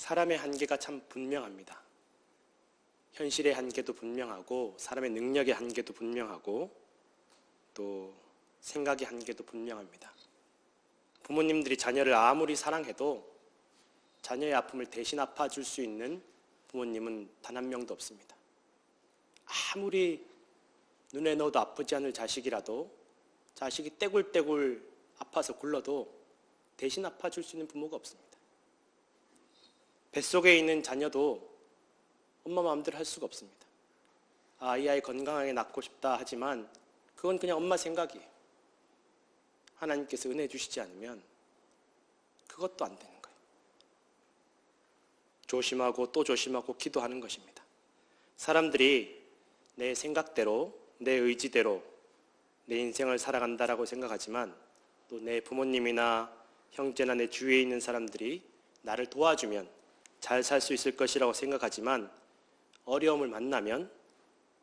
사람의 한계가 참 분명합니다. 현실의 한계도 분명하고 사람의 능력의 한계도 분명하고 또 생각의 한계도 분명합니다. 부모님들이 자녀를 아무리 사랑해도 자녀의 아픔을 대신 아파줄 수 있는 부모님은 단 한 명도 없습니다. 아무리 눈에 넣어도 아프지 않을 자식이라도 자식이 떼굴떼굴 아파서 굴러도 대신 아파줄 수 있는 부모가 없습니다. 뱃속에 있는 자녀도 엄마 마음대로 할 수가 없습니다. 이 아이 건강하게 낳고 싶다 하지만 그건 그냥 엄마 생각이에요. 하나님께서 은혜 주시지 않으면 그것도 안 되는 거예요. 조심하고 또 조심하고 기도하는 것입니다. 사람들이 내 생각대로, 내 의지대로 내 인생을 살아간다라고 생각하지만 또 내 부모님이나 형제나 내 주위에 있는 사람들이 나를 도와주면 잘 살 수 있을 것이라고 생각하지만 어려움을 만나면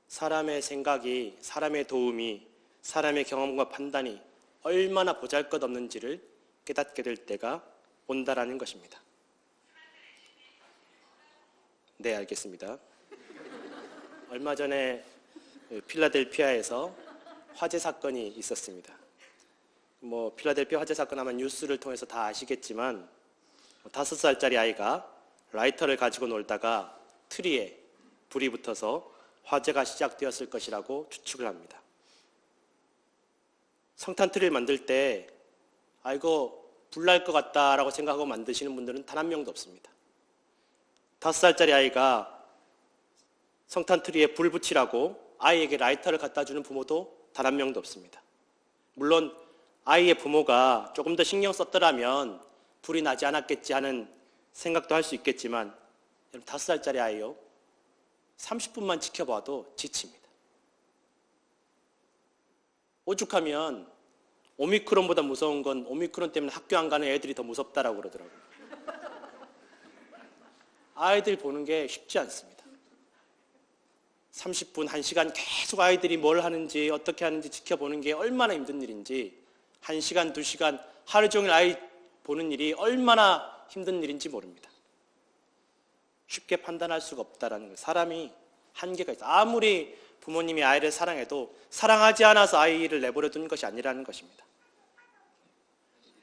사람의 생각이, 사람의 도움이, 사람의 경험과 판단이 얼마나 보잘것없는지를 깨닫게 될 때가 온다라는 것입니다. 네, 알겠습니다. 얼마 전에 필라델피아에서 화재 사건이 있었습니다. 필라델피아 화재 사건 아마 뉴스를 통해서 다 아시겠지만 5살짜리 아이가 라이터를 가지고 놀다가 트리에 불이 붙어서 화재가 시작되었을 것이라고 추측을 합니다. 성탄 트리를 만들 때 이거 불날 것 같다라고 생각하고 만드시는 분들은 단 한 명도 없습니다. 5살짜리 아이가 성탄 트리에 불 붙이라고 아이에게 라이터를 갖다 주는 부모도 단 한 명도 없습니다. 물론 아이의 부모가 조금 더 신경 썼더라면 불이 나지 않았겠지 하는 생각도 할 수 있겠지만 5살짜리 아이요, 30분만 지켜봐도 지칩니다. 오죽하면 오미크론보다 무서운 건 오미크론 때문에 학교 안 가는 애들이 더 무섭다라고 그러더라고요. 아이들 보는 게 쉽지 않습니다. 30분, 1시간 계속 아이들이 뭘 하는지 어떻게 하는지 지켜보는 게 얼마나 힘든 일인지, 1시간, 2시간 하루 종일 아이 보는 일이 얼마나 힘든 일인지 모릅니다. 쉽게 판단할 수가 없다라는 거예요. 사람이 한계가 있어요. 아무리 부모님이 아이를 사랑해도 사랑하지 않아서 아이를 내버려 둔 것이 아니라는 것입니다.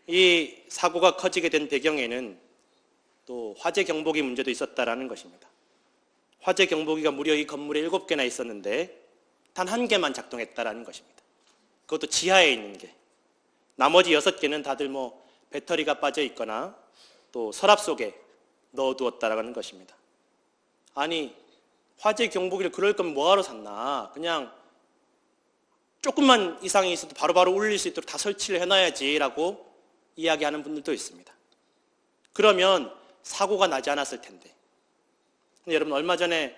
이 사고가 커지게 된 배경에는 또 화재 경보기 문제도 있었다라는 것입니다. 화재 경보기가 무려 이 건물에 7개나 있었는데 단 1개만 작동했다라는 것입니다. 그것도 지하에 있는 게. 나머지 6개는 다들 배터리가 빠져 있거나 또 서랍 속에 넣어두었다라는 것입니다. 아니, 화재 경보기를 그럴 거면 뭐하러 샀나? 그냥 조금만 이상이 있어도 바로바로 울릴 수 있도록 다 설치를 해놔야지라고 이야기하는 분들도 있습니다. 그러면 사고가 나지 않았을 텐데. 근데 여러분, 얼마 전에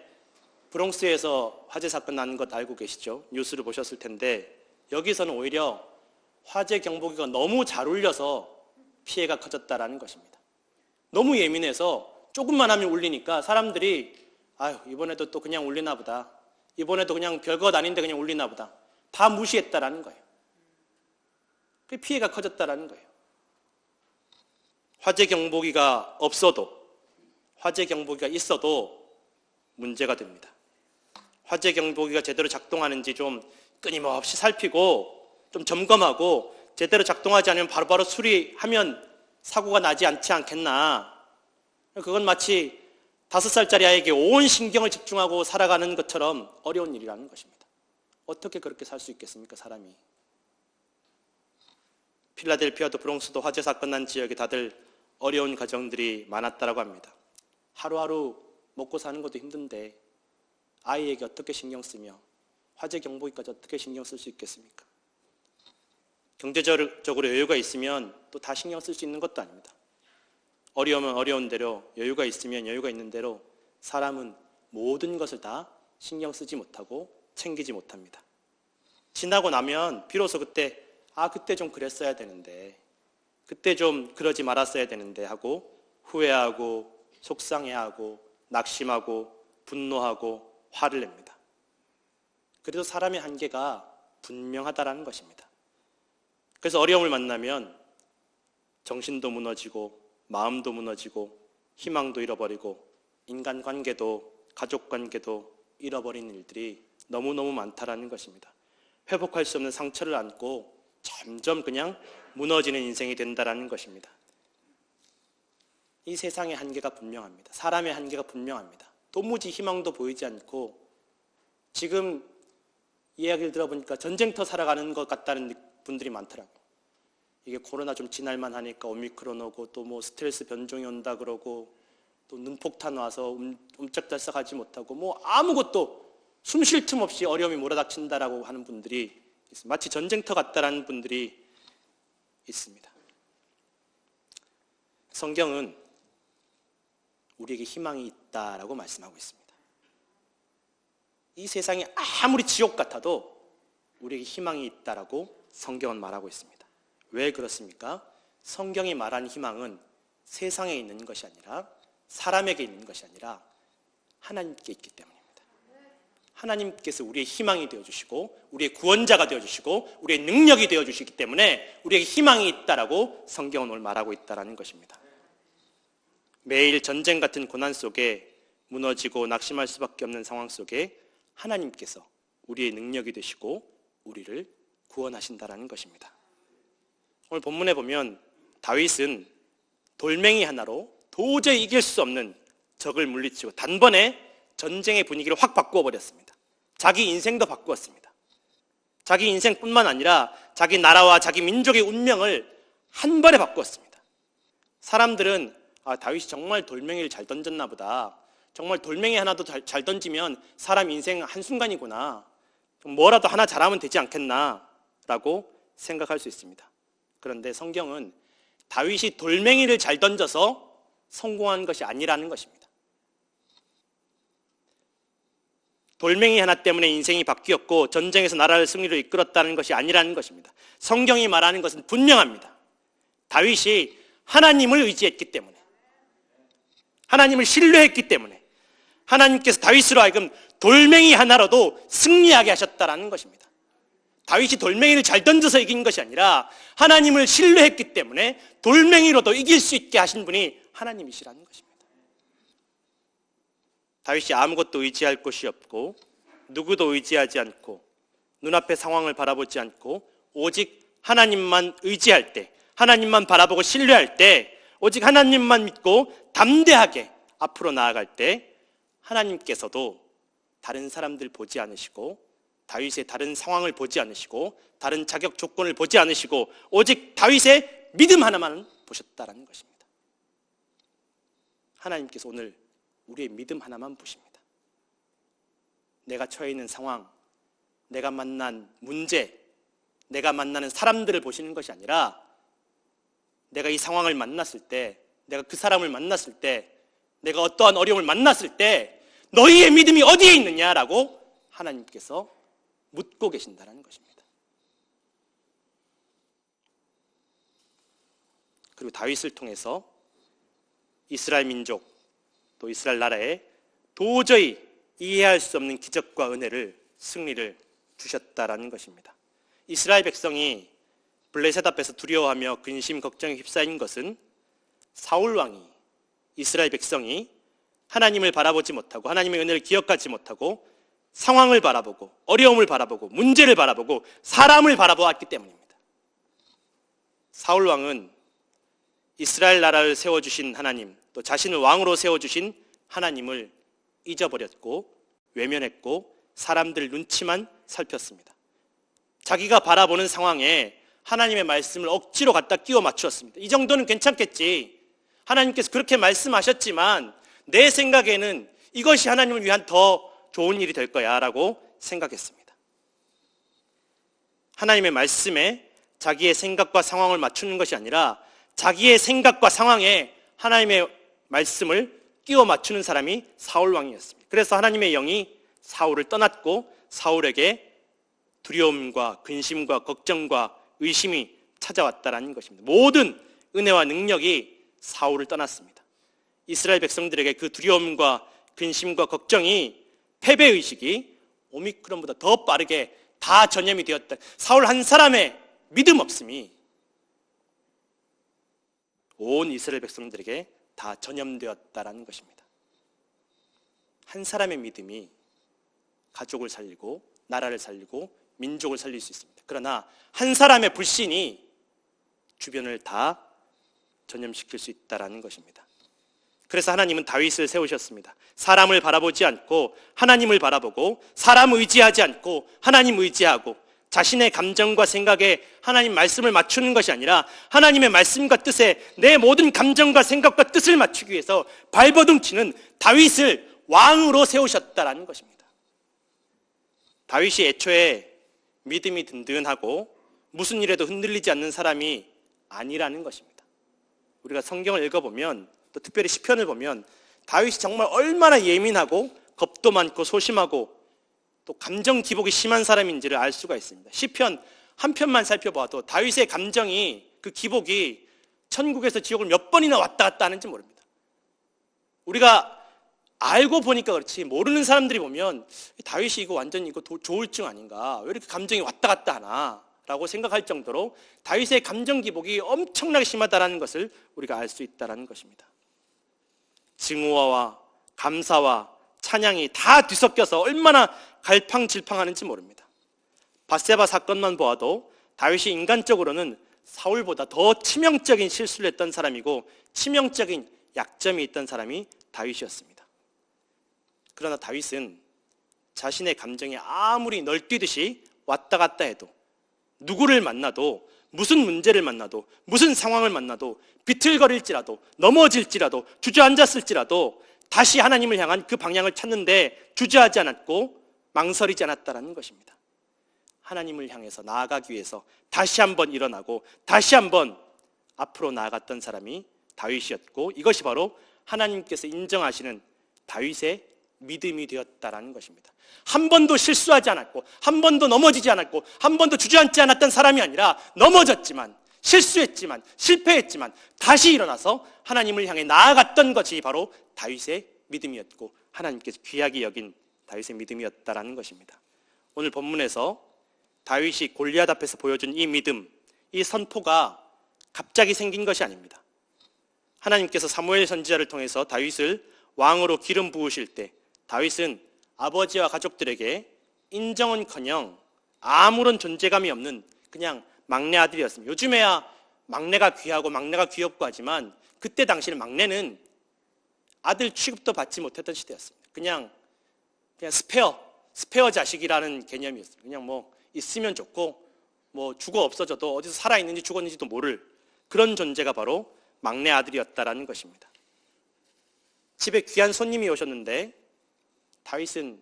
브롱스에서 화재 사건 난 것 알고 계시죠? 뉴스를 보셨을 텐데 여기서는 오히려 화재 경보기가 너무 잘 울려서 피해가 커졌다라는 것입니다. 너무 예민해서 조금만 하면 울리니까 사람들이 이번에도 또 그냥 울리나 보다. 이번에도 그냥 별것 아닌데 그냥 울리나 보다. 다 무시했다라는 거예요. 그 피해가 커졌다라는 거예요. 화재 경보기가 없어도, 화재 경보기가 있어도 문제가 됩니다. 화재 경보기가 제대로 작동하는지 좀 끊임없이 살피고 좀 점검하고 제대로 작동하지 않으면 바로바로 수리하면 사고가 나지 않지 않겠나. 그건 마치 5살짜리 아이에게 온 신경을 집중하고 살아가는 것처럼 어려운 일이라는 것입니다. 어떻게 그렇게 살 수 있겠습니까, 사람이? 필라델피아도 브롱스도 화재 사건 난 지역에 다들 어려운 가정들이 많았다라고 합니다. 하루하루 먹고 사는 것도 힘든데 아이에게 어떻게 신경 쓰며 화재 경보기까지 어떻게 신경 쓸 수 있겠습니까? 경제적으로 여유가 있으면 또 다 신경 쓸 수 있는 것도 아닙니다. 어려우면 어려운 대로, 여유가 있으면 여유가 있는 대로 사람은 모든 것을 다 신경 쓰지 못하고 챙기지 못합니다. 지나고 나면 비로소 그때 좀 그랬어야 되는데, 그때 좀 그러지 말았어야 되는데 하고 후회하고 속상해하고 낙심하고 분노하고 화를 냅니다. 그래도 사람의 한계가 분명하다라는 것입니다. 그래서 어려움을 만나면 정신도 무너지고 마음도 무너지고 희망도 잃어버리고 인간관계도 가족관계도 잃어버린 일들이 너무너무 많다라는 것입니다. 회복할 수 없는 상처를 안고 점점 그냥 무너지는 인생이 된다라는 것입니다. 이 세상의 한계가 분명합니다. 사람의 한계가 분명합니다. 도무지 희망도 보이지 않고 지금 이야기를 들어보니까 전쟁터 살아가는 것 같다는 분들이 많더라고요. 이게 코로나 좀 지날만 하니까 오미크론 오고 또 뭐 스트레스 변종이 온다 그러고 또 눈폭탄 와서 옴짝달싹하지 못하고 뭐 아무것도 숨 쉴 틈 없이 어려움이 몰아닥친다라고 하는 분들이 있습니다. 마치 전쟁터 같다라는 분들이 있습니다. 성경은 우리에게 희망이 있다라고 말씀하고 있습니다. 이 세상이 아무리 지옥 같아도 우리에게 희망이 있다라고 성경은 말하고 있습니다. 왜 그렇습니까? 성경이 말한 희망은 세상에 있는 것이 아니라 사람에게 있는 것이 아니라 하나님께 있기 때문입니다. 하나님께서 우리의 희망이 되어주시고 우리의 구원자가 되어주시고 우리의 능력이 되어주시기 때문에 우리에게 희망이 있다라고 성경은 오늘 말하고 있다는 것입니다. 매일 전쟁 같은 고난 속에 무너지고 낙심할 수밖에 없는 상황 속에 하나님께서 우리의 능력이 되시고 우리를 구원하신다는 것입니다. 오늘 본문에 보면 다윗은 돌멩이 하나로 도저히 이길 수 없는 적을 물리치고 단번에 전쟁의 분위기를 확 바꾸어 버렸습니다. 자기 인생도 바꾸었습니다. 자기 인생뿐만 아니라 자기 나라와 자기 민족의 운명을 한 번에 바꾸었습니다. 사람들은 다윗이 정말 돌멩이를 잘 던졌나 보다. 정말 돌멩이 하나도 잘 던지면 사람 인생 한순간이구나. 뭐라도 하나 잘하면 되지 않겠나 라고 생각할 수 있습니다. 그런데 성경은 다윗이 돌멩이를 잘 던져서 성공한 것이 아니라는 것입니다. 돌멩이 하나 때문에 인생이 바뀌었고 전쟁에서 나라를 승리로 이끌었다는 것이 아니라는 것입니다. 성경이 말하는 것은 분명합니다. 다윗이 하나님을 의지했기 때문에, 하나님을 신뢰했기 때문에 하나님께서 다윗으로 하여금 돌멩이 하나로도 승리하게 하셨다는 것입니다. 다윗이 돌멩이를 잘 던져서 이긴 것이 아니라 하나님을 신뢰했기 때문에 돌멩이로도 이길 수 있게 하신 분이 하나님이시라는 것입니다. 다윗이 아무것도 의지할 곳이 없고 누구도 의지하지 않고 눈앞의 상황을 바라보지 않고 오직 하나님만 의지할 때, 하나님만 바라보고 신뢰할 때, 오직 하나님만 믿고 담대하게 앞으로 나아갈 때 하나님께서도 다른 사람들 보지 않으시고 다윗의 다른 상황을 보지 않으시고 다른 자격 조건을 보지 않으시고 오직 다윗의 믿음 하나만 보셨다라는 것입니다. 하나님께서 오늘 우리의 믿음 하나만 보십니다. 내가 처해 있는 상황, 내가 만난 문제, 내가 만나는 사람들을 보시는 것이 아니라 내가 이 상황을 만났을 때, 내가 그 사람을 만났을 때, 내가 어떠한 어려움을 만났을 때 너희의 믿음이 어디에 있느냐라고 하나님께서 묻고 계신다는 것입니다. 그리고 다윗을 통해서 이스라엘 민족 또 이스라엘 나라에 도저히 이해할 수 없는 기적과 은혜를, 승리를 주셨다라는 것입니다. 이스라엘 백성이 블레셋 앞에서 두려워하며 근심, 걱정에 휩싸인 것은 사울 왕이, 이스라엘 백성이 하나님을 바라보지 못하고 하나님의 은혜를 기억하지 못하고 상황을 바라보고 어려움을 바라보고 문제를 바라보고 사람을 바라보았기 때문입니다. 사울 왕은 이스라엘 나라를 세워주신 하나님, 또 자신을 왕으로 세워주신 하나님을 잊어버렸고 외면했고 사람들 눈치만 살폈습니다. 자기가 바라보는 상황에 하나님의 말씀을 억지로 갖다 끼워 맞추었습니다. 이 정도는 괜찮겠지. 하나님께서 그렇게 말씀하셨지만 내 생각에는 이것이 하나님을 위한 더 좋은 일이 될 거야 라고 생각했습니다. 하나님의 말씀에 자기의 생각과 상황을 맞추는 것이 아니라 자기의 생각과 상황에 하나님의 말씀을 끼워 맞추는 사람이 사울 왕이었습니다. 그래서 하나님의 영이 사울을 떠났고 사울에게 두려움과 근심과 걱정과 의심이 찾아왔다는 것입니다. 모든 은혜와 능력이 사울을 떠났습니다. 이스라엘 백성들에게 그 두려움과 근심과 걱정이, 패배의식이 오미크론보다 더 빠르게 다 전염이 되었다. 사울 한 사람의 믿음 없음이 온 이스라엘 백성들에게 다 전염되었다라는 것입니다. 한 사람의 믿음이 가족을 살리고 나라를 살리고 민족을 살릴 수 있습니다. 그러나 한 사람의 불신이 주변을 다 전염시킬 수 있다라는 것입니다. 그래서 하나님은 다윗을 세우셨습니다. 사람을 바라보지 않고 하나님을 바라보고, 사람 의지하지 않고 하나님 의지하고, 자신의 감정과 생각에 하나님 말씀을 맞추는 것이 아니라 하나님의 말씀과 뜻에 내 모든 감정과 생각과 뜻을 맞추기 위해서 발버둥 치는 다윗을 왕으로 세우셨다라는 것입니다. 다윗이 애초에 믿음이 든든하고 무슨 일에도 흔들리지 않는 사람이 아니라는 것입니다. 우리가 성경을 읽어보면, 또 특별히 시편을 보면 다윗이 정말 얼마나 예민하고 겁도 많고 소심하고 또 감정 기복이 심한 사람인지를 알 수가 있습니다. 시편 한 편만 살펴봐도 다윗의 감정이, 그 기복이 천국에서 지옥을 몇 번이나 왔다 갔다 하는지 모릅니다. 우리가 알고 보니까 그렇지, 모르는 사람들이 보면 다윗이 이거 완전히 이거 조울증 아닌가, 왜 이렇게 감정이 왔다 갔다 하나 라고 생각할 정도로 다윗의 감정 기복이 엄청나게 심하다는 것을 우리가 알 수 있다는 것입니다. 증오와 감사와 찬양이 다 뒤섞여서 얼마나 갈팡질팡하는지 모릅니다. 밧세바 사건만 보아도 다윗이 인간적으로는 사울보다 더 치명적인 실수를 했던 사람이고 치명적인 약점이 있던 사람이 다윗이었습니다. 그러나 다윗은 자신의 감정이 아무리 널뛰듯이 왔다 갔다 해도, 누구를 만나도, 무슨 문제를 만나도, 무슨 상황을 만나도, 비틀거릴지라도, 넘어질지라도, 주저앉았을지라도 다시 하나님을 향한 그 방향을 찾는데 주저하지 않았고 망설이지 않았다는 것입니다. 하나님을 향해서 나아가기 위해서 다시 한번 일어나고 다시 한번 앞으로 나아갔던 사람이 다윗이었고, 이것이 바로 하나님께서 인정하시는 다윗의 믿음이 되었다는 것입니다. 한 번도 실수하지 않았고, 한 번도 넘어지지 않았고, 한 번도 주저앉지 않았던 사람이 아니라 넘어졌지만, 실수했지만, 실패했지만 다시 일어나서 하나님을 향해 나아갔던 것이 바로 다윗의 믿음이었고, 하나님께서 귀하게 여긴 다윗의 믿음이었다라는 것입니다. 오늘 본문에서 다윗이 골리앗 앞에서 보여준 이 믿음, 이 선포가 갑자기 생긴 것이 아닙니다. 하나님께서 사무엘 선지자를 통해서 다윗을 왕으로 기름 부으실 때 다윗은 아버지와 가족들에게 인정은커녕 아무런 존재감이 없는 그냥 막내 아들이었습니다. 요즘에야 막내가 귀하고 막내가 귀엽고 하지만 그때 당시는 막내는 아들 취급도 받지 못했던 시대였습니다. 그냥 스페어 자식이라는 개념이었어요. 그냥 뭐 있으면 좋고 뭐 죽어 없어져도 어디서 살아있는지 죽었는지도 모를 그런 존재가 바로 막내 아들이었다라는 것입니다. 집에 귀한 손님이 오셨는데 다윗은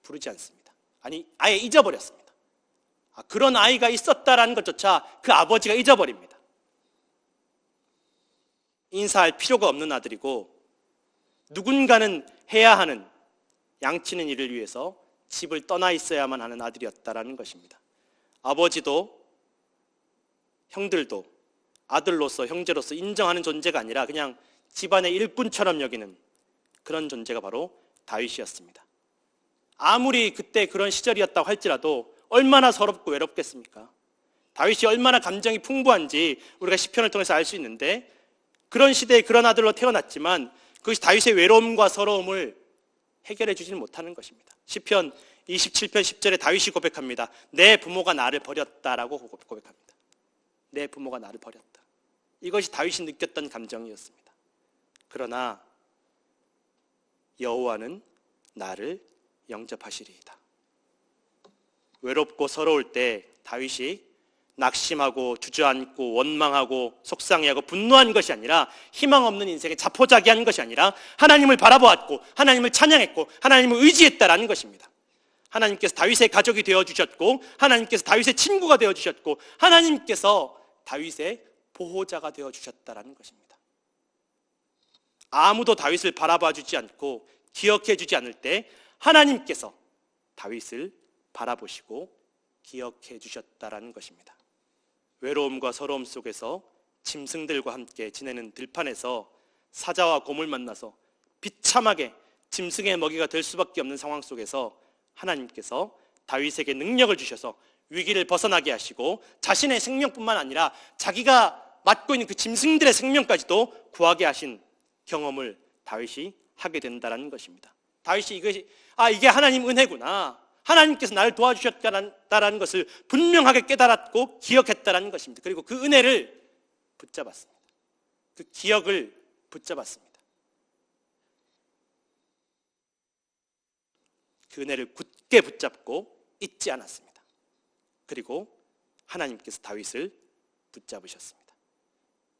부르지 않습니다. 아니, 아예 잊어버렸습니다. 그런 아이가 있었다라는 것조차 그 아버지가 잊어버립니다. 인사할 필요가 없는 아들이고 누군가는 해야 하는 양치는 일을 위해서 집을 떠나 있어야만 하는 아들이었다라는 것입니다. 아버지도 형들도 아들로서 형제로서 인정하는 존재가 아니라 그냥 집안의 일꾼처럼 여기는 그런 존재가 바로 다윗이었습니다. 아무리 그때 그런 시절이었다고 할지라도 얼마나 서럽고 외롭겠습니까? 다윗이 얼마나 감정이 풍부한지 우리가 시편을 통해서 알 수 있는데, 그런 시대에 그런 아들로 태어났지만 그것이 다윗의 외로움과 서러움을 해결해 주지는 못하는 것입니다. 시편 27편 10절에 다윗이 고백합니다. 내 부모가 나를 버렸다라고 고백합니다. 내 부모가 나를 버렸다. 이것이 다윗이 느꼈던 감정이었습니다. 그러나 여호와는 나를 영접하시리이다. 외롭고 서러울 때 다윗이 낙심하고 주저앉고 원망하고 속상해하고 분노한 것이 아니라, 희망 없는 인생에 자포자기한 것이 아니라 하나님을 바라보았고 하나님을 찬양했고 하나님을 의지했다라는 것입니다. 하나님께서 다윗의 가족이 되어주셨고 하나님께서 다윗의 친구가 되어주셨고 하나님께서 다윗의 보호자가 되어주셨다라는 것입니다. 아무도 다윗을 바라봐주지 않고 기억해주지 않을 때 하나님께서 다윗을 바라보시고 기억해 주셨다라는 것입니다. 외로움과 서러움 속에서 짐승들과 함께 지내는 들판에서 사자와 곰을 만나서 비참하게 짐승의 먹이가 될 수밖에 없는 상황 속에서 하나님께서 다윗에게 능력을 주셔서 위기를 벗어나게 하시고 자신의 생명뿐만 아니라 자기가 맡고 있는 그 짐승들의 생명까지도 구하게 하신 경험을 다윗이 하게 된다는 것입니다. 다윗이 이게 하나님 은혜구나, 하나님께서 나를 도와주셨다는 것을 분명하게 깨달았고 기억했다는 것입니다. 그리고 그 은혜를 붙잡았습니다. 그 기억을 붙잡았습니다. 그 은혜를 굳게 붙잡고 잊지 않았습니다. 그리고 하나님께서 다윗을 붙잡으셨습니다.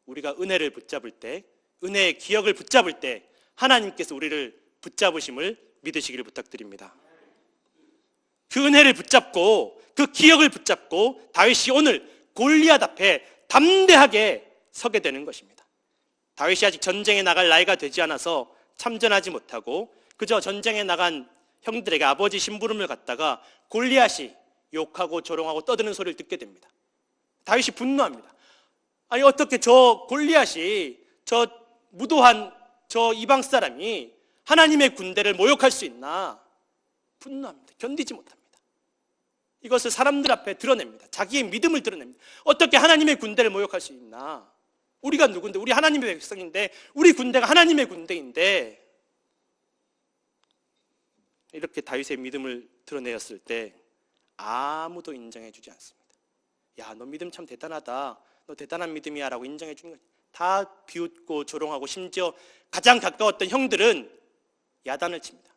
우리가 은혜를 붙잡을 때, 은혜의 기억을 붙잡을 때 하나님께서 우리를 붙잡으심을 믿으시기를 부탁드립니다. 그 은혜를 붙잡고 그 기억을 붙잡고 다윗이 오늘 골리앗 앞에 담대하게 서게 되는 것입니다. 다윗이 아직 전쟁에 나갈 나이가 되지 않아서 참전하지 못하고 그저 전쟁에 나간 형들에게 아버지 심부름을 갖다가 골리앗이 욕하고 조롱하고 떠드는 소리를 듣게 됩니다. 다윗이 분노합니다. 아니 어떻게 저 골리앗이, 저 무도한 저 이방 사람이 하나님의 군대를 모욕할 수 있나? 분노합니다. 견디지 못합니다. 이것을 사람들 앞에 드러냅니다. 자기의 믿음을 드러냅니다. 어떻게 하나님의 군대를 모욕할 수 있나? 우리가 누군데? 우리 하나님의 백성인데, 우리 군대가 하나님의 군대인데. 이렇게 다윗의 믿음을 드러내었을 때 아무도 인정해 주지 않습니다. 야, 너 믿음 참 대단하다, 너 대단한 믿음이야 라고 인정해 주는 거예요. 다 비웃고 조롱하고, 심지어 가장 가까웠던 형들은 야단을 칩니다.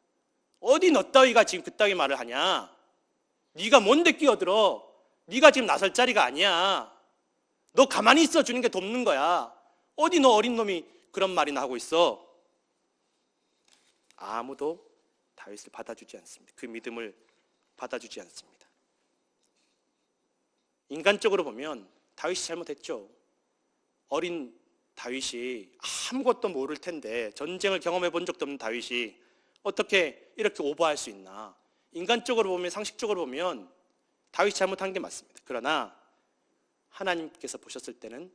어디 너 따위가 지금 그따위 말을 하냐? 네가 뭔데 끼어들어? 네가 지금 나설 자리가 아니야. 너 가만히 있어 주는 게 돕는 거야. 어디 너 어린 놈이 그런 말이나 하고 있어? 아무도 다윗을 받아주지 않습니다. 그 믿음을 받아주지 않습니다. 인간적으로 보면 다윗이 잘못했죠. 어린 다윗이 아무것도 모를 텐데, 전쟁을 경험해 본 적도 없는 다윗이 어떻게 이렇게 오버할 수 있나? 인간적으로 보면, 상식적으로 보면 다윗이 잘못한 게 맞습니다. 그러나 하나님께서 보셨을 때는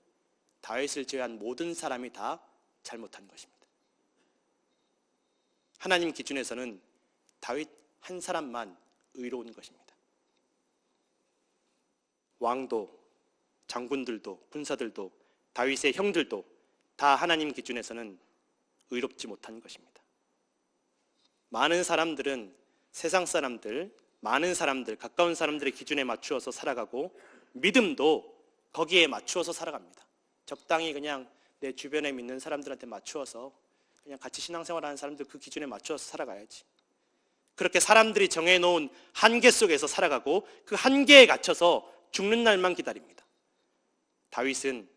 다윗을 제외한 모든 사람이 다 잘못한 것입니다. 하나님 기준에서는 다윗 한 사람만 의로운 것입니다. 왕도, 장군들도, 군사들도, 다윗의 형들도 다 하나님 기준에서는 의롭지 못한 것입니다. 많은 사람들은 세상 사람들, 많은 사람들, 가까운 사람들의 기준에 맞추어서 살아가고, 믿음도 거기에 맞추어서 살아갑니다. 적당히 그냥 내 주변에 믿는 사람들한테 맞추어서, 그냥 같이 신앙생활하는 사람들 그 기준에 맞추어서 살아가야지. 그렇게 사람들이 정해놓은 한계 속에서 살아가고 그 한계에 갇혀서 죽는 날만 기다립니다. 다윗은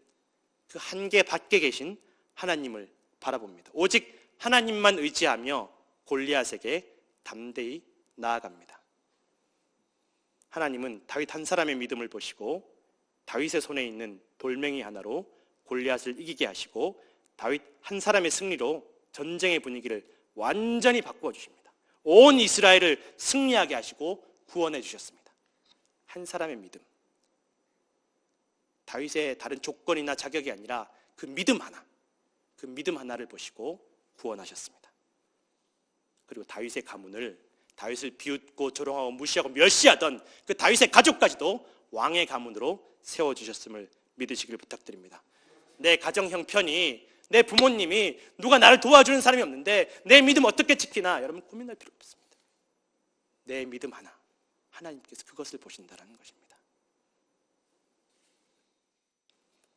그 한계 밖에 계신 하나님을 바라봅니다. 오직 하나님만 의지하며 골리앗에게 담대히 나아갑니다. 하나님은 다윗 한 사람의 믿음을 보시고 다윗의 손에 있는 돌멩이 하나로 골리앗을 이기게 하시고 다윗 한 사람의 승리로 전쟁의 분위기를 완전히 바꾸어 주십니다. 온 이스라엘을 승리하게 하시고 구원해 주셨습니다. 한 사람의 믿음. 다윗의 다른 조건이나 자격이 아니라 그 믿음 하나, 그 믿음 하나를 보시고 구원하셨습니다. 그리고 다윗의 가문을, 다윗을 비웃고 조롱하고 무시하고 멸시하던 그 다윗의 가족까지도 왕의 가문으로 세워주셨음을 믿으시기를 부탁드립니다. 내 가정 형편이, 내 부모님이, 누가 나를 도와주는 사람이 없는데 내 믿음 어떻게 지키나, 여러분 고민할 필요 없습니다. 내 믿음 하나, 하나님께서 그것을 보신다는 것입니다.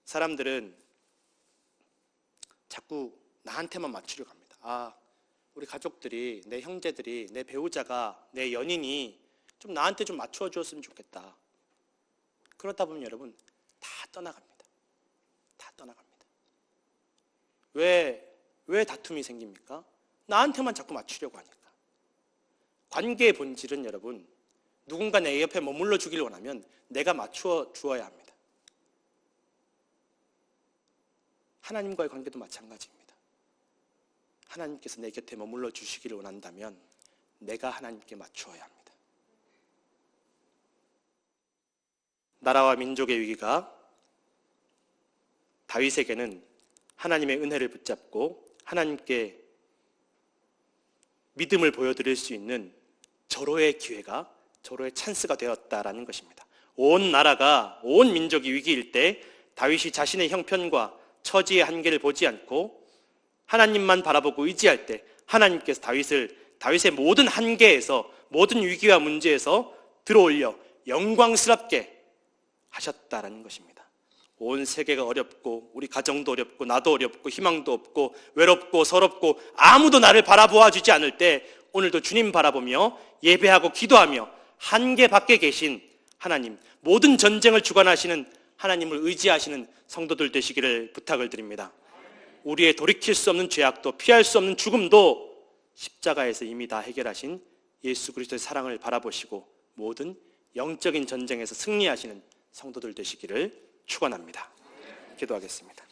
사람들은 자꾸 나한테만 맞추려고 합니다. 아, 우리 가족들이, 내 형제들이, 내 배우자가, 내 연인이 좀 나한테 좀 맞춰 주었으면 좋겠다. 그러다 보면 여러분 다 떠나갑니다. 다 떠나갑니다. 왜 다툼이 생깁니까? 나한테만 자꾸 맞추려고 하니까. 관계의 본질은 여러분, 누군가 내 옆에 머물러 주길 원하면 내가 맞추어 주어야 합니다. 하나님과의 관계도 마찬가지입니다. 하나님께서 내 곁에 머물러 주시기를 원한다면 내가 하나님께 맞추어야 합니다. 나라와 민족의 위기가 다윗에게는 하나님의 은혜를 붙잡고 하나님께 믿음을 보여드릴 수 있는 절호의 기회가, 절호의 찬스가 되었다라는 것입니다. 온 나라가, 온 민족이 위기일 때 다윗이 자신의 형편과 처지의 한계를 보지 않고 하나님만 바라보고 의지할 때 하나님께서 다윗의 모든 한계에서, 모든 위기와 문제에서 들어올려 영광스럽게 하셨다라는 것입니다. 온 세계가 어렵고 우리 가정도 어렵고 나도 어렵고 희망도 없고 외롭고 서럽고 아무도 나를 바라보아 주지 않을 때 오늘도 주님 바라보며 예배하고 기도하며 한계 밖에 계신 하나님, 모든 전쟁을 주관하시는 하나님을 의지하시는 성도들 되시기를 부탁을 드립니다. 우리의 돌이킬 수 없는 죄악도 피할 수 없는 죽음도 십자가에서 이미 다 해결하신 예수 그리스도의 사랑을 바라보시고 모든 영적인 전쟁에서 승리하시는 성도들 되시기를 축원합니다. 기도하겠습니다.